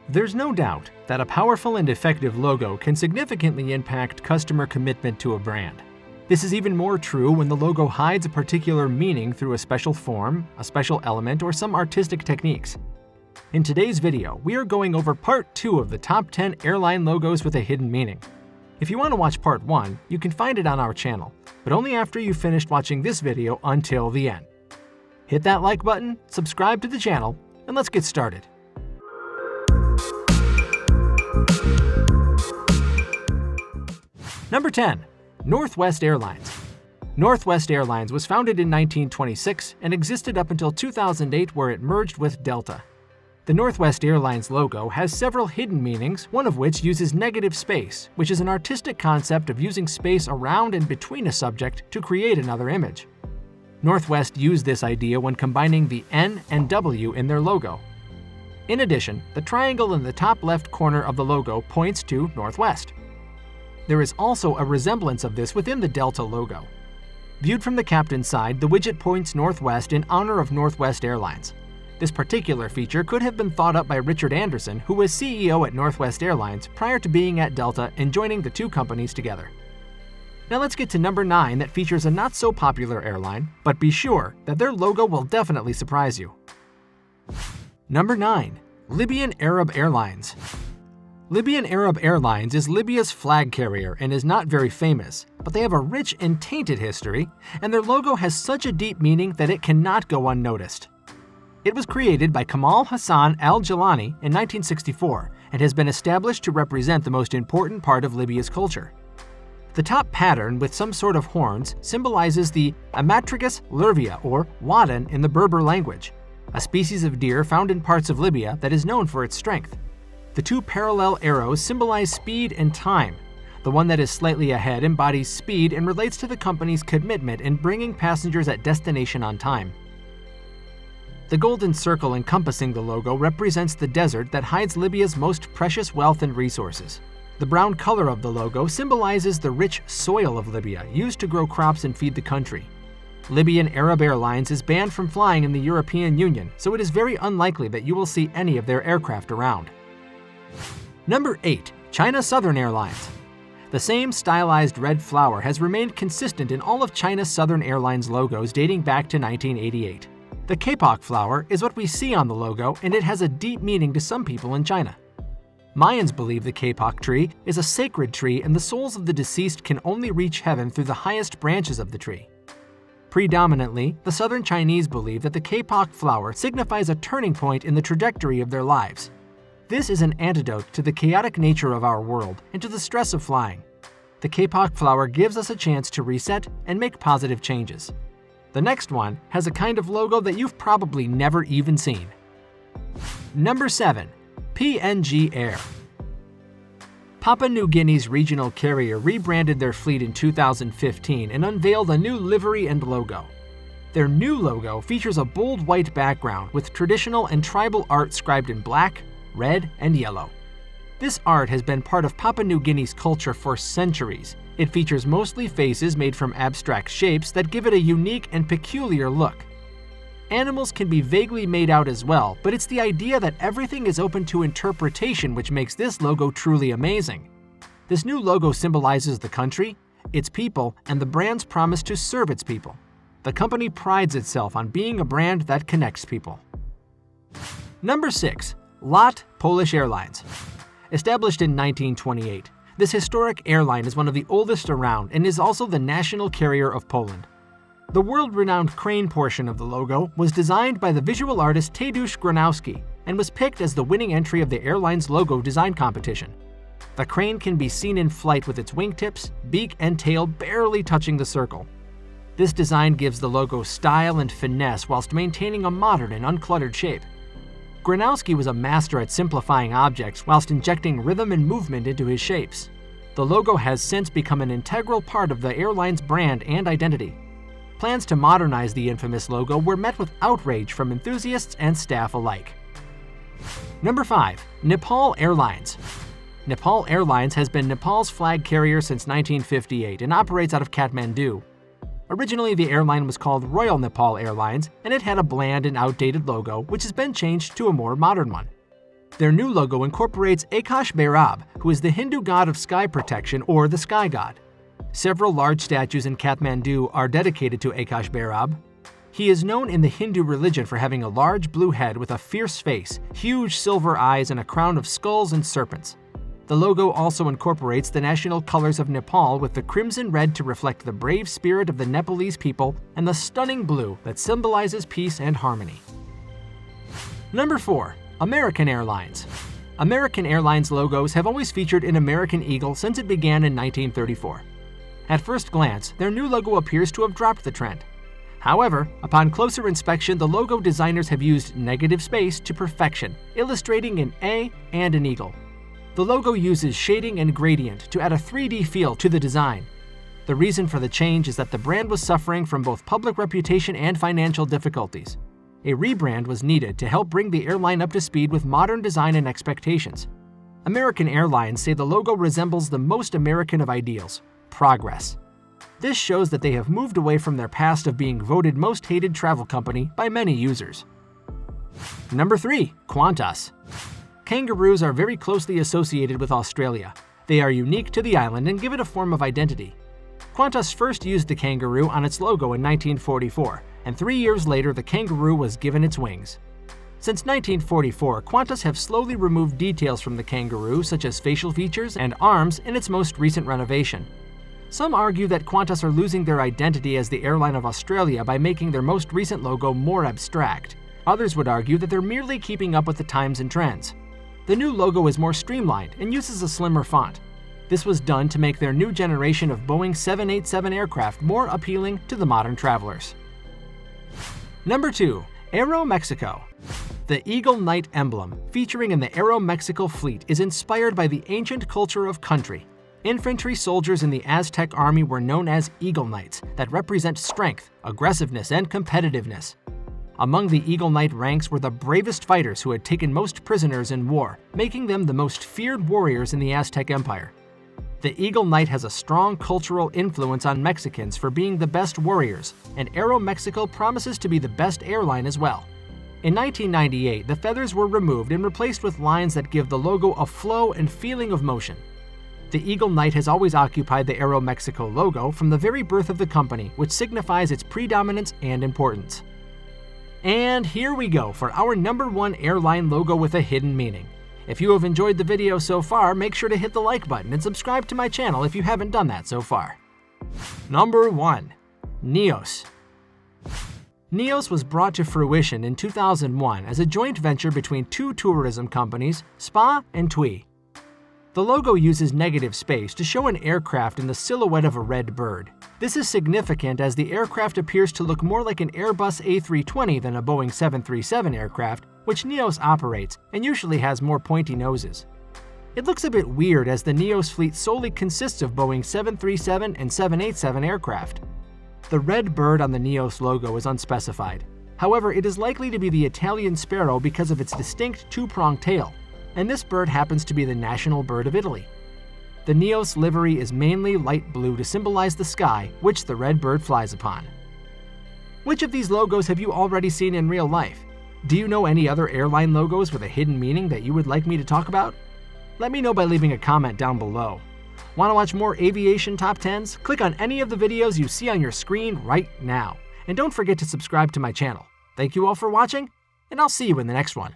There's no doubt that a powerful and effective logo can significantly impact customer commitment to a brand. This is even more true when the logo hides a particular meaning through a special form, a special element, or some artistic techniques. In today's video, we are going over part 2 of the top 10 airline logos with a hidden meaning. If you want to watch part 1, you can find it on our channel, but only after you've finished watching this video until the end. Hit that like button, subscribe to the channel, and let's get started. Number 10. Northwest Airlines. Northwest Airlines was founded in 1926 and existed up until 2008, where it merged with Delta. The Northwest Airlines logo has several hidden meanings, one of which uses negative space, which is an artistic concept of using space around and between a subject to create another image. Northwest used this idea when combining the N and W in their logo. In addition, the triangle in the top left corner of the logo points to Northwest. There is also a resemblance of this within the Delta logo. Viewed from the captain's side, the widget points northwest in honor of Northwest Airlines. This particular feature could have been thought up by Richard Anderson, who was CEO at Northwest Airlines prior to being at Delta and joining the two companies together. Now let's get to number 9, that features a not-so-popular airline, but be sure that their logo will definitely surprise you. Number 9. Libyan Arab Airlines. Libyan Arab Airlines is Libya's flag carrier and is not very famous, but they have a rich and tainted history, and their logo has such a deep meaning that it cannot go unnoticed. It was created by Kamal Hassan al-Jilani in 1964 and has been established to represent the most important part of Libya's culture. The top pattern with some sort of horns symbolizes the Amatragus lurvia, or wadden in the Berber language, a species of deer found in parts of Libya that is known for its strength. The two parallel arrows symbolize speed and time. The one that is slightly ahead embodies speed and relates to the company's commitment in bringing passengers at destination on time. The golden circle encompassing the logo represents the desert that hides Libya's most precious wealth and resources. The brown color of the logo symbolizes the rich soil of Libya, used to grow crops and feed the country. Libyan Arab Airlines is banned from flying in the European Union, so it is very unlikely that you will see any of their aircraft around. Number 8. China Southern Airlines. The same stylized red flower has remained consistent in all of China Southern Airlines logos dating back to 1988. The kapok flower is what we see on the logo, and it has a deep meaning to some people in China. Mayans believe the kapok tree is a sacred tree and the souls of the deceased can only reach heaven through the highest branches of the tree. Predominantly, the Southern Chinese believe that the kapok flower signifies a turning point in the trajectory of their lives. This is an antidote to the chaotic nature of our world and to the stress of flying. The kapok flower gives us a chance to reset and make positive changes. The next one has a kind of logo that you've probably never even seen. Number 7. PNG Air. Papua New Guinea's regional carrier rebranded their fleet in 2015 and unveiled a new livery and logo. Their new logo features a bold white background with traditional and tribal art scribed in black, red, and yellow. This art has been part of Papua New Guinea's culture for centuries. It features mostly faces made from abstract shapes that give it a unique and peculiar look. Animals can be vaguely made out as well, but it's the idea that everything is open to interpretation which makes this logo truly amazing. This new logo symbolizes the country, its people, and the brand's promise to serve its people. The company prides itself on being a brand that connects people. Number 6. LOT Polish Airlines. Established in 1928, this historic airline is one of the oldest around and is also the national carrier of Poland. The world-renowned crane portion of the logo was designed by the visual artist Tadeusz Gronowski and was picked as the winning entry of the airline's logo design competition. The crane can be seen in flight with its wingtips, beak, and tail barely touching the circle. This design gives the logo style and finesse whilst maintaining a modern and uncluttered shape. Gronowski was a master at simplifying objects whilst injecting rhythm and movement into his shapes. The logo has since become an integral part of the airline's brand and identity. Plans to modernize the infamous logo were met with outrage from enthusiasts and staff alike. Number 5. Nepal Airlines. Nepal Airlines has been Nepal's flag carrier since 1958 and operates out of Kathmandu. Originally, the airline was called Royal Nepal Airlines, and it had a bland and outdated logo, which has been changed to a more modern one. Their new logo incorporates Akash Bhairab, who is the Hindu god of sky protection or the sky god. Several large statues in Kathmandu are dedicated to Akash Bhairab. He is known in the Hindu religion for having a large blue head with a fierce face, huge silver eyes, and a crown of skulls and serpents. The logo also incorporates the national colors of Nepal with the crimson red to reflect the brave spirit of the Nepalese people and the stunning blue that symbolizes peace and harmony. Number 4. American Airlines. American Airlines logos have always featured an American eagle since it began in 1934. At first glance, their new logo appears to have dropped the trend. However, upon closer inspection, the logo designers have used negative space to perfection, illustrating an A and an eagle. The logo uses shading and gradient to add a 3D feel to the design. The reason for the change is that the brand was suffering from both public reputation and financial difficulties. A rebrand was needed to help bring the airline up to speed with modern design and expectations. American Airlines say the logo resembles the most American of ideals: progress. This shows that they have moved away from their past of being voted most hated travel company by many users. Number 3. Qantas. Kangaroos are very closely associated with Australia. They are unique to the island and give it a form of identity. Qantas first used the kangaroo on its logo in 1944, and 3 years later the kangaroo was given its wings. Since 1944, Qantas have slowly removed details from the kangaroo such as facial features and arms in its most recent renovation. Some argue that Qantas are losing their identity as the airline of Australia by making their most recent logo more abstract. Others would argue that they're merely keeping up with the times and trends. The new logo is more streamlined and uses a slimmer font. This was done to make their new generation of Boeing 787 aircraft more appealing to the modern travelers. Number 2. Aero Mexico. The Eagle Knight emblem, featuring in the Aero Mexico fleet, is inspired by the ancient culture of country. Infantry soldiers in the Aztec army were known as Eagle Knights that represent strength, aggressiveness, and competitiveness. Among the Eagle Knight ranks were the bravest fighters who had taken most prisoners in war, making them the most feared warriors in the Aztec Empire. The Eagle Knight has a strong cultural influence on Mexicans for being the best warriors, and Aero Mexico promises to be the best airline as well. In 1998, the feathers were removed and replaced with lines that give the logo a flow and feeling of motion. The Eagle Knight has always occupied the Aero Mexico logo from the very birth of the company, which signifies its predominance and importance. And here we go for our number 1 airline logo with a hidden meaning. If you have enjoyed the video so far, make sure to hit the like button and subscribe to my channel if you haven't done that so far. Number 1. Neos. Neos was brought to fruition in 2001 as a joint venture between two tourism companies, Spa and TUI. The logo uses negative space to show an aircraft in the silhouette of a red bird. This is significant as the aircraft appears to look more like an Airbus A320 than a Boeing 737 aircraft, which Neos operates and usually has more pointy noses. It looks a bit weird as the Neos fleet solely consists of Boeing 737 and 787 aircraft. The red bird on the Neos logo is unspecified. However, it is likely to be the Italian sparrow because of its distinct two-pronged tail, and this bird happens to be the national bird of Italy. The Neos livery is mainly light blue to symbolize the sky, which the red bird flies upon. Which of these logos have you already seen in real life? Do you know any other airline logos with a hidden meaning that you would like me to talk about? Let me know by leaving a comment down below. Want to watch more aviation top 10s? Click on any of the videos you see on your screen right now. And don't forget to subscribe to my channel. Thank you all for watching, and I'll see you in the next one.